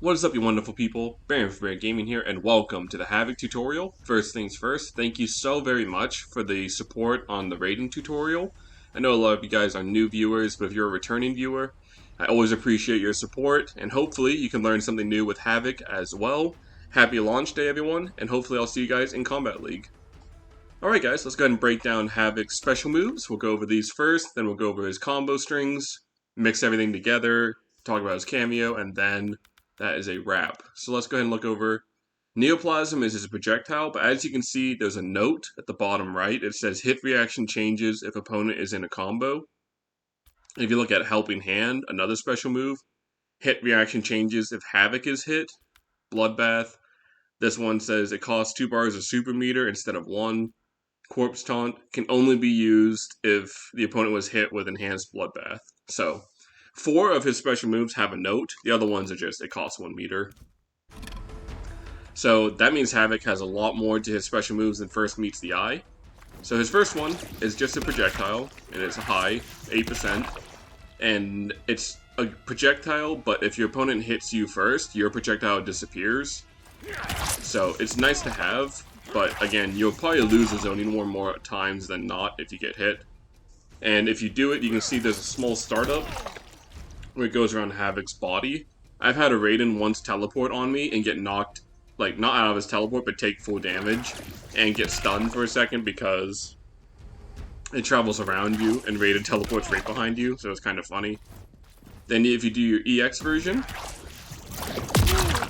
What is up, you wonderful people? Baron from Bear Gaming here, and welcome to the Havik tutorial. First things first, thank you so very much for the support on the rating tutorial. I know a lot of you guys are new viewers, but if you're a returning viewer, I always appreciate your support, and hopefully you can learn something new with Havik as well. Happy launch day, everyone, and hopefully I'll see you guys in Kombat League. Alright guys, let's go ahead and break down Havik's special moves. We'll go over these first, then we'll go over his combo strings, mix everything together, talk about his cameo, and then that is a wrap. So let's go ahead and look over. Neoplasm is his projectile, but as you can see, there's a note at the bottom right. It says hit reaction changes if opponent is in a combo. If you look at Helping Hand, another special move, hit reaction changes if Havik is hit. Bloodbath. This one says it costs 2 bars of super meter instead of 1. Corpse Taunt can only be used if the opponent was hit with Enhanced Bloodbath. So 4 of his special moves have a note. The other ones are just, it costs 1 meter. So that means Havik has a lot more to his special moves than first meets the eye. So his first one is just a projectile, and it's a high, 8%. And it's a projectile, but if your opponent hits you first, your projectile disappears. So it's nice to have, but again, you'll probably lose the zoning war more times than not if you get hit. And if you do it, you can see there's a small startup where it goes around Havik's body. I've had a Raiden once teleport on me and get knocked, like, not out of his teleport, but take full damage and get stunned for a second because it travels around you and Raiden teleports right behind you, so it's kind of funny. Then if you do your EX version,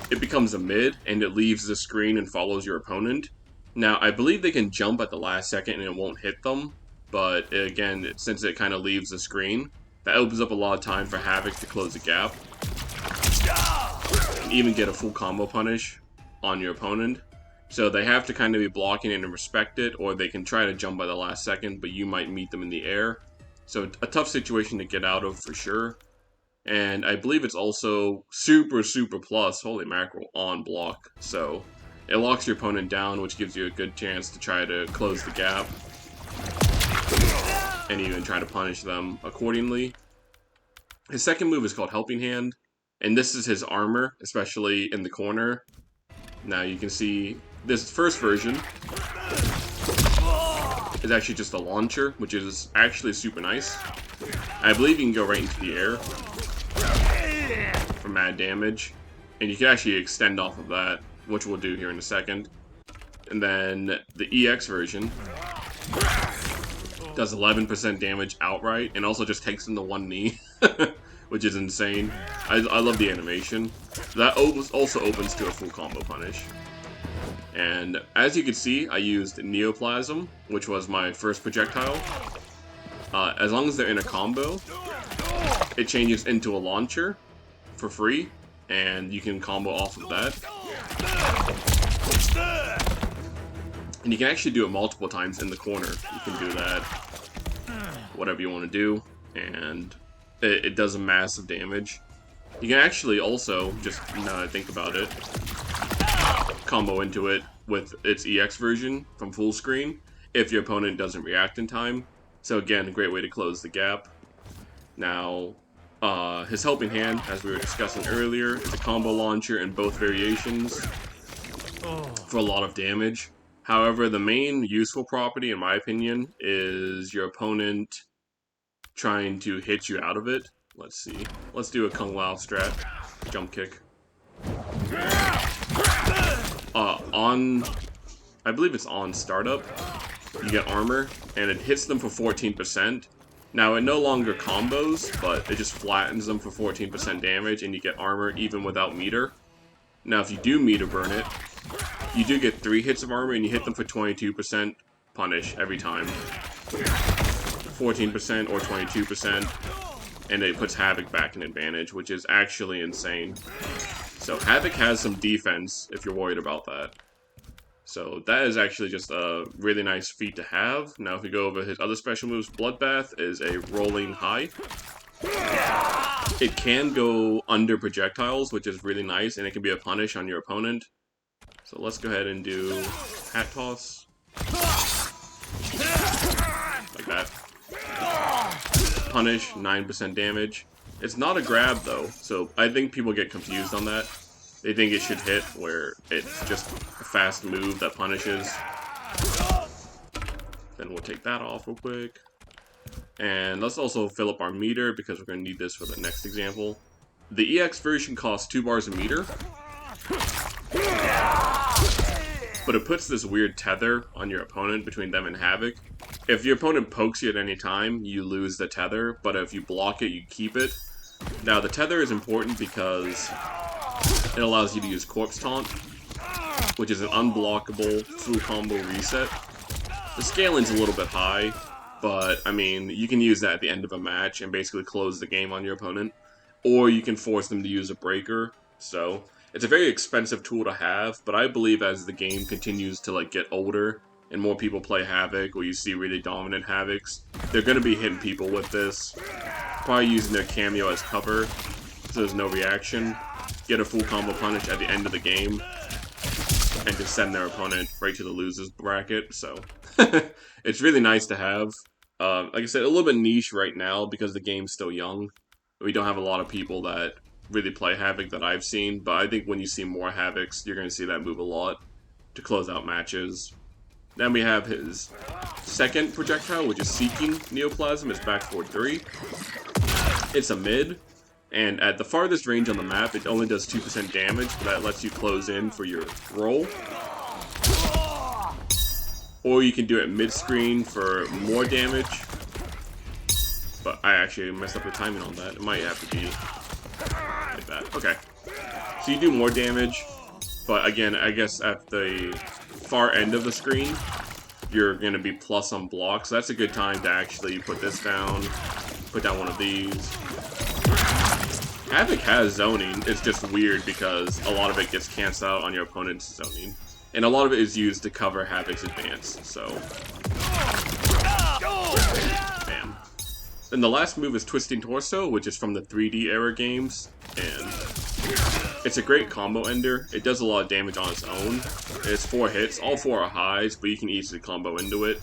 it becomes a mid and it leaves the screen and follows your opponent. Now, I believe they can jump at the last second and it won't hit them, but again, since it kind of leaves the screen, that opens up a lot of time for Havik to close the gap. And even get a full combo punish on your opponent. So they have to kind of be blocking it and respect it, or they can try to jump by the last second, but you might meet them in the air. So a tough situation to get out of for sure. And I believe it's also super plus, holy mackerel, on block. So it locks your opponent down, which gives you a good chance to try to close the gap and even try to punish them accordingly. His second move is called Helping Hand, and this is his armor, especially in the corner. Now you can see this first version is actually just a launcher, which is actually super nice. I believe you can go right into the air for mad damage, and you can actually extend off of that, which we'll do here in a second. And then the EX version does 11% damage outright, and also just takes in the one knee, which is insane. I love the animation. That also opens to a full combo punish. And as you can see, I used Neoplasm, which was my first projectile. As long as they're in a combo, it changes into a launcher for free, and you can combo off of that. And you can actually do it multiple times in the corner. You can do that, whatever you want to do, and it does a massive damage. You can actually also, just now that I think about it, combo into it with its EX version from full screen if your opponent doesn't react in time. So again, a great way to close the gap. Now, his Helping Hand, as we were discussing earlier, is a combo launcher in both variations for a lot of damage. However, the main useful property, in my opinion, is your opponent trying to hit you out of it. Let's see. Let's do a Kung Lao strat. Jump kick. I believe it's on startup, you get armor, and it hits them for 14%. Now, it no longer combos, but it just flattens them for 14% damage, and you get armor even without meter. Now, if you do meter burn it, you do get 3 hits of armor, and you hit them for 22% punish every time. 14% or 22%, and it puts Havik back in advantage, which is actually insane. So Havik has some defense if you're worried about that. So that is actually just a really nice feat to have. Now if we go over his other special moves, Bloodbath is a rolling high. It can go under projectiles, which is really nice, and it can be a punish on your opponent. So let's go ahead and do Hat Toss. Like that. Punish, 9% damage. It's not a grab though, so I think people get confused on that. they think it should hit, where it's just a fast move that punishes. Then we'll take that off real quick. And let's also fill up our meter, because we're going to need this for the next example. The EX version costs 2 bars a meter, but it puts this weird tether on your opponent between them and Havik. If your opponent pokes you at any time, you lose the tether, but if you block it, you keep it. Now, the tether is important because it allows you to use Corpse Taunt, which is an unblockable full combo reset. The scaling's a little bit high, but, I mean, you can use that at the end of a match and basically close the game on your opponent. Or you can force them to use a breaker. So, it's a very expensive tool to have, but I believe as the game continues to get older and more people play Havik, or you see really dominant Haviks, they're going to be hitting people with this. Probably using their cameo as cover, so there's no reaction. Get a full combo punish at the end of the game, and just send their opponent right to the losers bracket, so it's really nice to have. Like I said, a little bit niche right now because the game's still young. We don't have a lot of people that really play Havik that I've seen, but I think when you see more Haviks, you're going to see that move a lot to close out matches. Then we have his second projectile, which is Seeking Neoplasm. It's back forward 3. It's a mid, and at the farthest range on the map, it only does 2% damage, but that lets you close in for your roll. Or you can do it mid-screen for more damage. But I actually messed up the timing on that. It might have to be like that. Okay. So you do more damage, but again, I guess at the far end of the screen, you're going to be plus on blocks. So that's a good time to actually put this down, put down one of these. Havik has zoning. It's just weird because a lot of it gets canceled out on your opponent's zoning. And a lot of it is used to cover Havik's advance, so... Bam. Then the last move is Twisting Torso, which is from the 3D era games, and it's a great combo ender. It does a lot of damage on its own. It's 4 hits, all 4 are highs, but you can easily combo into it.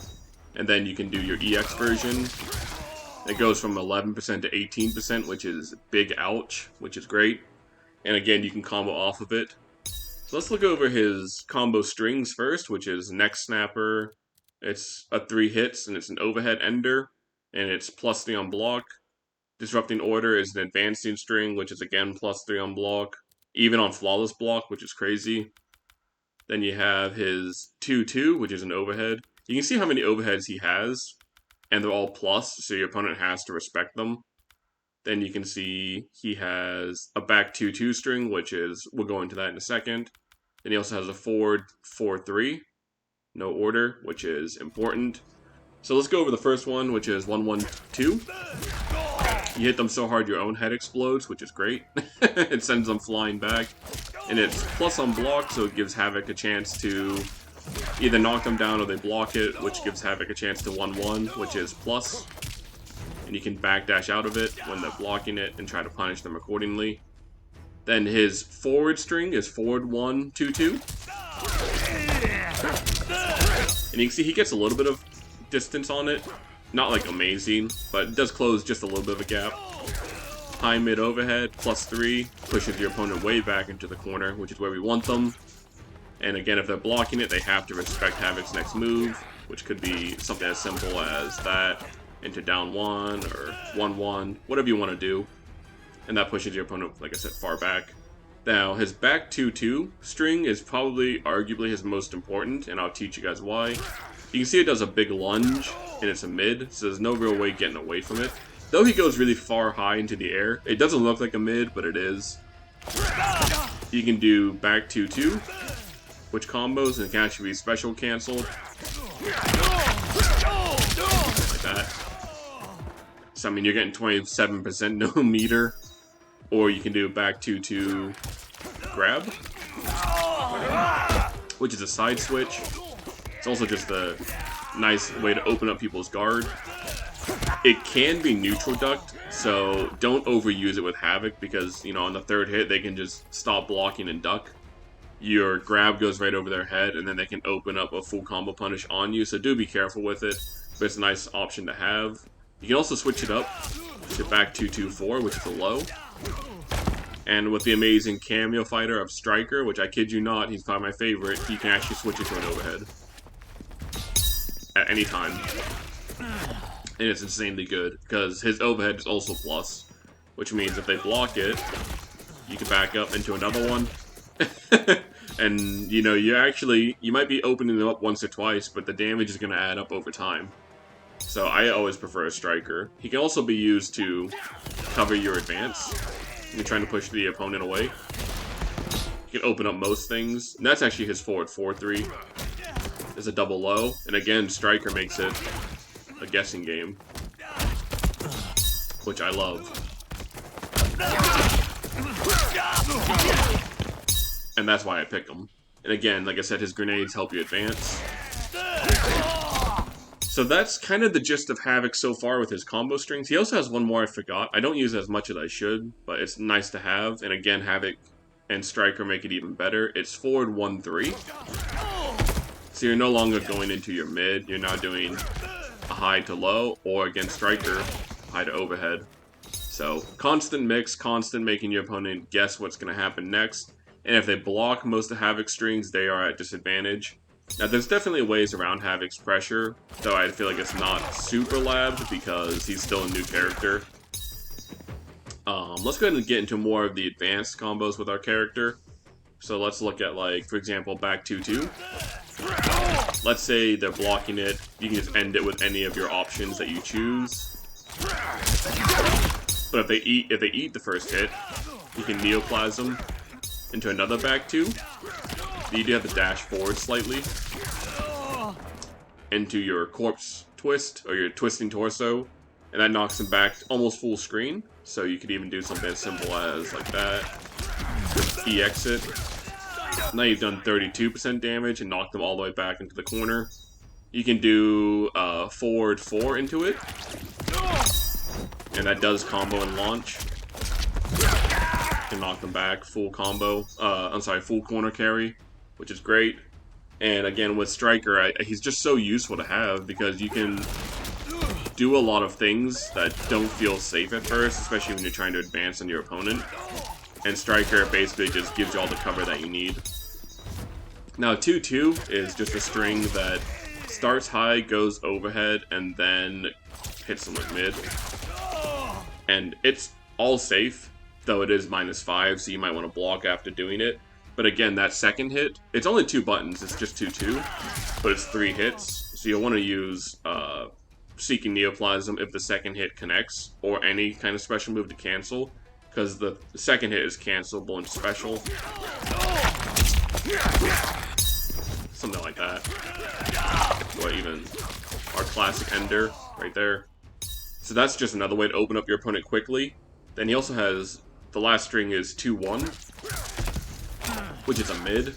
And then you can do your EX version. It goes from 11% to 18%, which is big ouch, which is great. And again, you can combo off of it. So let's look over his combo strings first, which is Neck Snapper. It's a 3 hits, and it's an overhead ender. And it's +3 on block. Disrupting Order is an advancing string, which is again +3 on block. Even on flawless block, which is crazy. Then you have his 2-2, which is an overhead. You can see how many overheads he has, and they're all plus, so your opponent has to respect them. Then you can see he has a back 2-2 string, which is, we'll go into that in a second. Then he also has a forward 4-3, no order, which is important. So let's go over the first one, which is 1-1-2. You hit them so hard your own head explodes, which is great. It sends them flying back. And it's plus on block, so it gives Havik a chance to either knock them down or they block it, which gives Havik a chance to 1-1, which is plus. And you can backdash out of it when they're blocking it and try to punish them accordingly. Then his forward string is forward 1-2-2. And you can see he gets a little bit of distance on it. Not like amazing, but it does close just a little bit of a gap. High mid overhead, +3, pushes your opponent way back into the corner, which is where we want them. And again, if they're blocking it, they have to respect Havik's next move, which could be something as simple as that, into down 1, or 1-1, whatever you want to do. And that pushes your opponent, like I said, far back. Now, his back 2-2 string is probably, arguably, his most important, and I'll teach you guys why. You can see it does a big lunge, and it's a mid, so there's no real way getting away from it. Though he goes really far high into the air, it doesn't look like a mid, but it is. You can do back 2-2, which combos, and it can actually be special canceled. Like that. So, I mean, you're getting 27% no meter. Or you can do back 2-2 grab, which is a side switch. It's also just a nice way to open up people's guard. It can be neutral ducked, so don't overuse it with Havik because, you know, on the third hit they can just stop blocking and duck. Your grab goes right over their head and then they can open up a full combo punish on you, so do be careful with it, but it's a nice option to have. You can also switch it up to back 2-2-4, which is a low. And with the amazing cameo fighter of Striker, which I kid you not, he's probably my favorite, you can actually switch it to an overhead. At any time. And it's insanely good, because his overhead is also plus. Which means if they block it, you can back up into another one. And, you know, you might be opening them up once or twice, but the damage is going to add up over time. So I always prefer a Striker. He can also be used to cover your advance. You're trying to push the opponent away. You can open up most things. And that's actually his forward 4-3. There's a double low. And again, Striker makes it a guessing game. Which I love. And that's why I pick him. And again, like I said, his grenades help you advance. So that's kind of the gist of Havik so far with his combo strings. He also has one more I forgot. I don't use it as much as I should, but it's nice to have. And again, Havik and Striker make it even better. It's forward 1-3. So you're no longer going into your mid. You're now doing a high to low, or against Striker, high to overhead. So constant mix, constant making your opponent guess what's going to happen next. And if they block most of Havik's strings, they are at disadvantage. Now, there's definitely ways around Havik's pressure, though I feel like it's not super labbed because he's still a new character. Let's go ahead and get into more of the advanced combos with our character. So let's look at, like, for example, back 2-2. Let's say they're blocking it. You can just end it with any of your options that you choose. But if they eat the first hit, you can Neoplasm into another back 2. You do have to dash forward slightly into your corpse twist, or your twisting torso, and that knocks them back almost full screen. So you could even do something as simple as like that. E-exit. Now you've done 32% damage and knocked them all the way back into the corner. You can do forward 4 into it, and that does combo and launch. You can knock them back, full combo. Full corner carry, which is great. And again, with Striker, he's just so useful to have because you can do a lot of things that don't feel safe at first, especially when you're trying to advance on your opponent. And Striker basically just gives you all the cover that you need. Now, 2-2 is just a string that starts high, goes overhead, and then hits them with mid. And it's all safe, though it is -5, so you might want to block after doing it. But again, that second hit, it's only 2 buttons, it's just 2-2, but it's 3 hits. So you'll want to use Seeking Neoplasm if the second hit connects, or any kind of special move to cancel, because the second hit is cancelable and special. Something like that. Or even our classic Ender, right there. So that's just another way to open up your opponent quickly. Then he also has, the last string is 2-1. Which is a mid,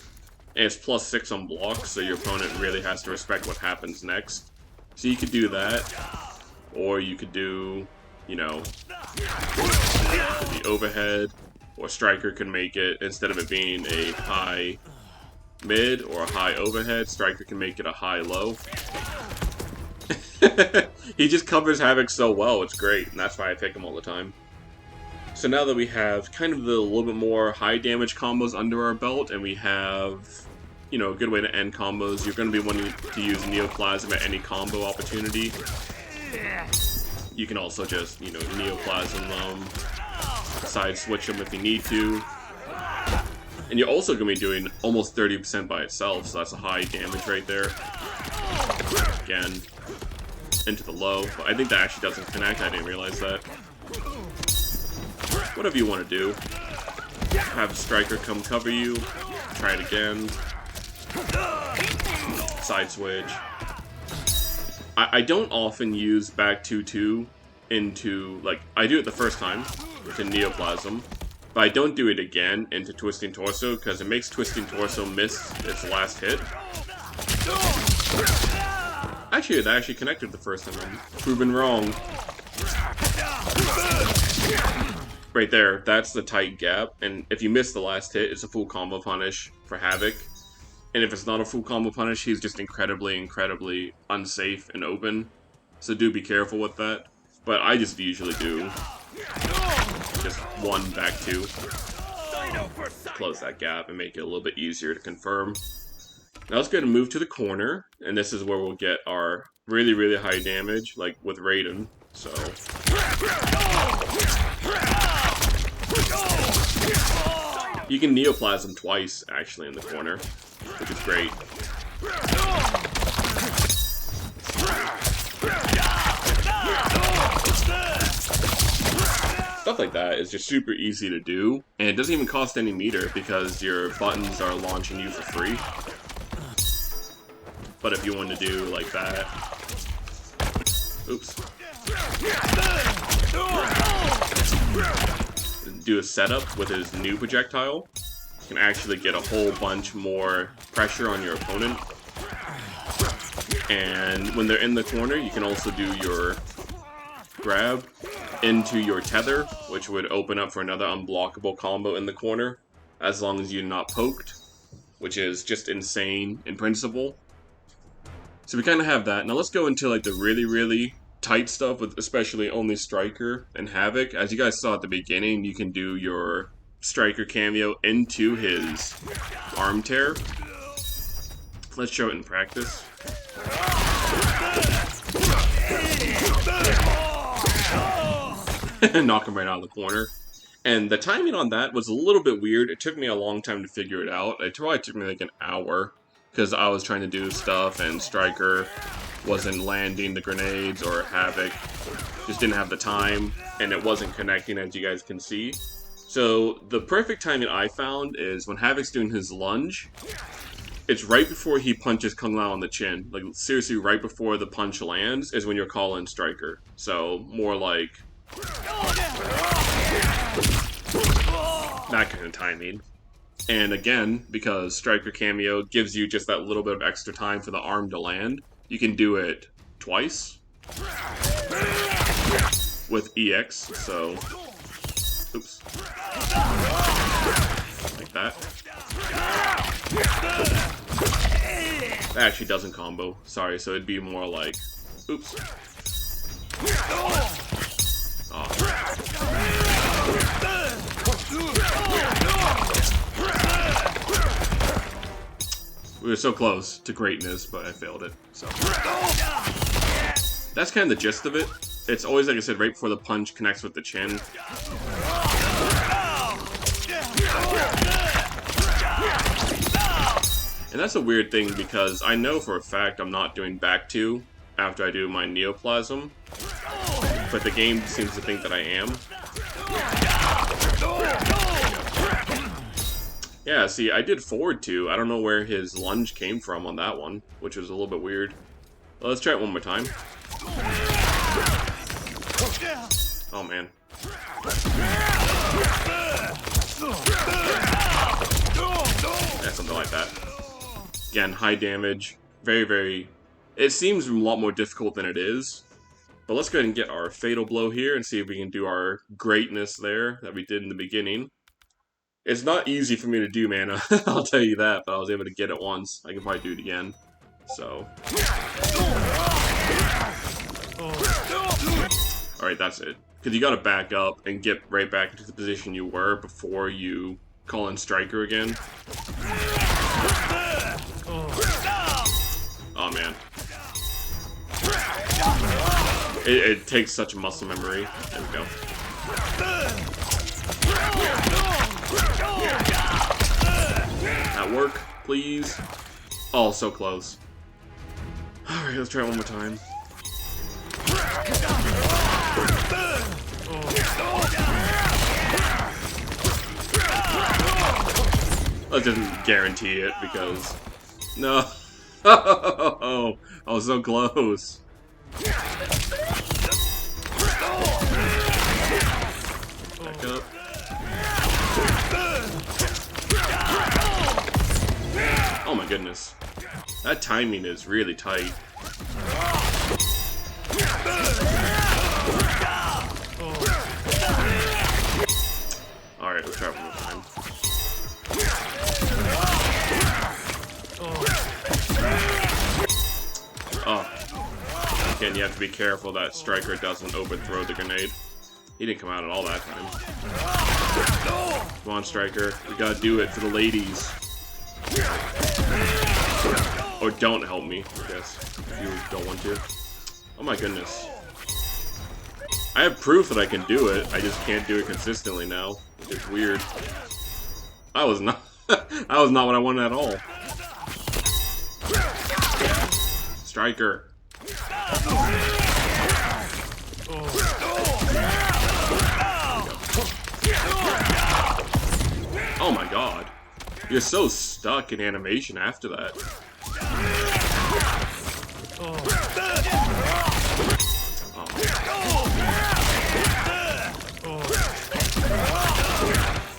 and it's +6 on blocks, so your opponent really has to respect what happens next. So you could do that, or you could do, you know, the overhead, or Striker can make it, instead of it being a high mid or a high overhead, Striker can make it a high low. He just covers Havik so well, it's great, and that's why I pick him all the time. So now that we have kind of the little bit more high damage combos under our belt, and we have, you know, a good way to end combos, you're going to be wanting to use Neoplasm at any combo opportunity. You can also just, you know, Neoplasm them, side switch them if you need to. And you're also going to be doing almost 30% by itself, so that's a high damage right there. Again, into the low, but I think that actually doesn't connect, I didn't realize that. Whatever you want to do. Have Striker come cover you. Try it again. Side switch. I don't often use back 2-2 into, like, I do it the first time to Neoplasm, but I don't do it again into Twisting Torso because it makes Twisting Torso miss its last hit. Actually, that actually connected the first time. I'm proven wrong. Right there, that's the tight gap, and if you miss the last hit, it's a full combo punish for Havik. And if it's not a full combo punish, he's just incredibly unsafe and open. So do be careful with that. But I just usually do just 1 back 2. close that gap and make it a little bit easier to confirm. Now let's go ahead and move to the corner, and this is where we'll get our really, really high damage, like with Raiden. So you can Neoplasm twice, actually, in the corner, which is great. Stuff like that is just super easy to do, and it doesn't even cost any meter because your buttons are launching you for free. But if you want to do like that, oops, do a setup with his new projectile, you can actually get a whole bunch more pressure on your opponent. And when they're in the corner, you can also do your grab into your tether, which would open up for another unblockable combo in the corner, as long as you're not poked, which is just insane in principle. So we kind of have that. Now let's go into like the really, really tight stuff with especially only Striker and Havik. As you guys saw at the beginning, you can do your Striker cameo into his arm tear. Let's show it in practice. Knock him right out of the corner. And the timing on that was a little bit weird. It took me a long time to figure it out. It probably took me like an hour because I was trying to do stuff and Striker wasn't landing the grenades, or Havik just didn't have the time and it wasn't connecting, as you guys can see. So the perfect timing I found is when Havik's doing his lunge, it's right before he punches Kung Lao on the chin. Like seriously, right before the punch lands is when you're calling Striker. So more like that kind of timing. And again, because Striker cameo gives you just that little bit of extra time for the arm to land, you can do it twice with EX, so oops. Like that. That actually doesn't combo. Sorry, so it'd be more like oops. Oh. We were so close to greatness, but I failed it, so. That's kind of the gist of it. It's always, like I said, right before the punch connects with the chin. And that's a weird thing because I know for a fact I'm not doing back two after I do my Neoplasm, but the game seems to think that I am. Yeah, see, I did forward two. I don't know where his lunge came from on that one, which was a little bit weird. Well, let's try it one more time. Oh, man. Yeah, something like that. Again, high damage. Very, very... It seems a lot more difficult than it is. But let's go ahead and get our Fatal Blow here and see if we can do our greatness there that we did in the beginning. It's not easy for me to do, man. I'll tell you that, but I was able to get it once. I can probably do it again. So. Alright, that's it. Because you gotta back up and get right back into the position you were before you call in Striker again. Oh, man. It takes such muscle memory. There we go. That work, please. Oh, so close. Alright, let's try it one more time. Let's just guarantee it because... No! Oh, I was so close. Back up. Oh my goodness. That timing is really tight. Alright, let's try it one more time. Oh. Again, you have to be careful that Striker doesn't overthrow the grenade. He didn't come out at all that time. Come on, Striker. We gotta do it for the ladies. Or don't help me, I guess, if you don't want to. Oh my goodness. I have proof that I can do it, I just can't do it consistently now. It's weird. I was not that was not what I wanted at all. Striker. Oh my god. You're so stuck in animation after that. Oh.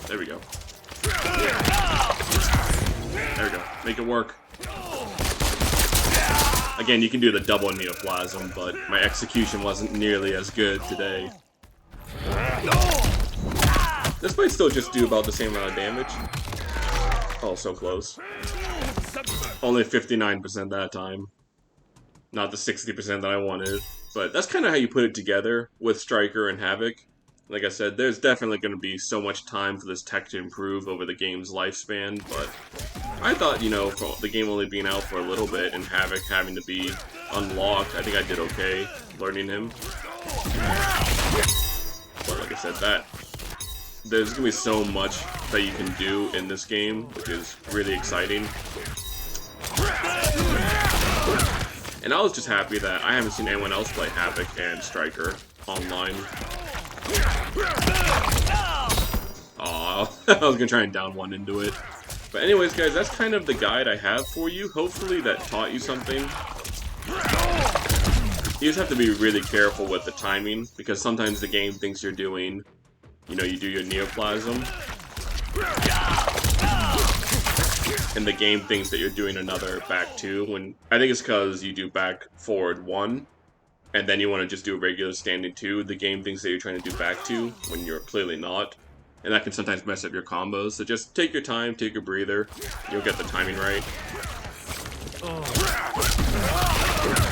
There we go. There we go. Make it work. Again, you can do the double neoplasm, but my execution wasn't nearly as good today. This might still just do about the same amount of damage. Oh, so close. Only 59% that time. Not the 60% that I wanted. But that's kind of how you put it together with Striker and Havik. Like I said, there's definitely going to be so much time for this tech to improve over the game's lifespan, but I thought, you know, for the game only being out for a little bit and Havik having to be unlocked, I think I did okay learning him. But like I said, there's going to be so much that you can do in this game, which is really exciting. And I was just happy that I haven't seen anyone else play Havik and Striker online. Aw, I was gonna try and down one into it. But anyways, guys, that's kind of the guide I have for you. Hopefully that taught you something. You just have to be really careful with the timing, because sometimes the game thinks you're doing, you know, you do your neoplasm, and the game thinks that you're doing another back two, when I think it's because you do back forward one, and then you want to just do a regular standing two. The game thinks that you're trying to do back two when you're clearly not. And that can sometimes mess up your combos. So just take your time, take a breather. You'll get the timing right. Not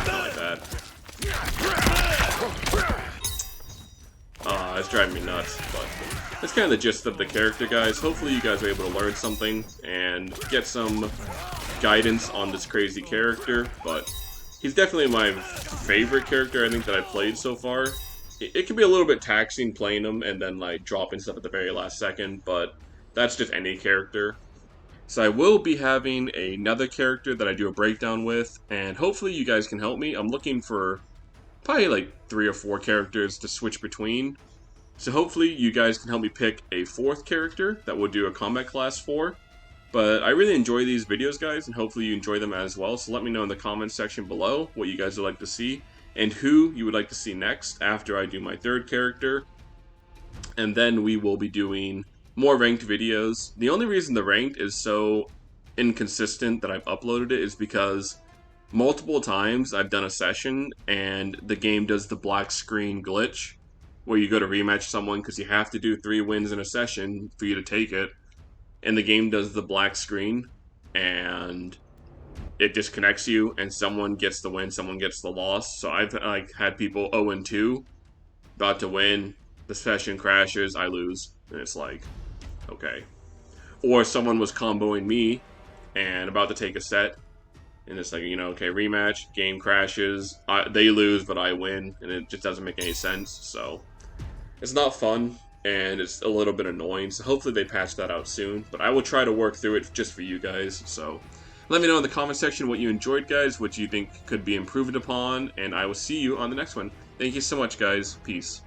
like that. It's driving me nuts. But that's kind of the gist of the character, guys. Hopefully you guys are able to learn something and get some guidance on this crazy character. But he's definitely my favorite character, I think, that I've played so far. It can be a little bit taxing playing him and then like dropping stuff at the very last second, but that's just any character. So I will be having another character that I do a breakdown with, and hopefully you guys can help me. I'm looking for probably like 3 or 4 characters to switch between. So hopefully you guys can help me pick a 4th character that we'll do a combat class for. But I really enjoy these videos, guys, and hopefully you enjoy them as well. So let me know in the comments section below what you guys would like to see, and who you would like to see next after I do my 3rd character. And then we will be doing more ranked videos. The only reason the ranked is so inconsistent that I've uploaded it is because multiple times I've done a session and the game does the black screen glitch where you go to rematch someone because you have to do 3 wins in a session for you to take it, and the game does the black screen and it disconnects you, and someone gets the win, someone gets the loss. So I've like had people 0-2, about to win, the session crashes, I lose, and it's like, okay. Or someone was comboing me and about to take a set, and it's like, you know, okay, rematch, game crashes, they lose but I win, and it just doesn't make any sense. So it's not fun, and it's a little bit annoying. So hopefully they patch that out soon, but I will try to work through it just for you guys. So let me know in the comment section what you enjoyed, guys, what you think could be improved upon, and I will see you on the next one. Thank you so much, guys. Peace.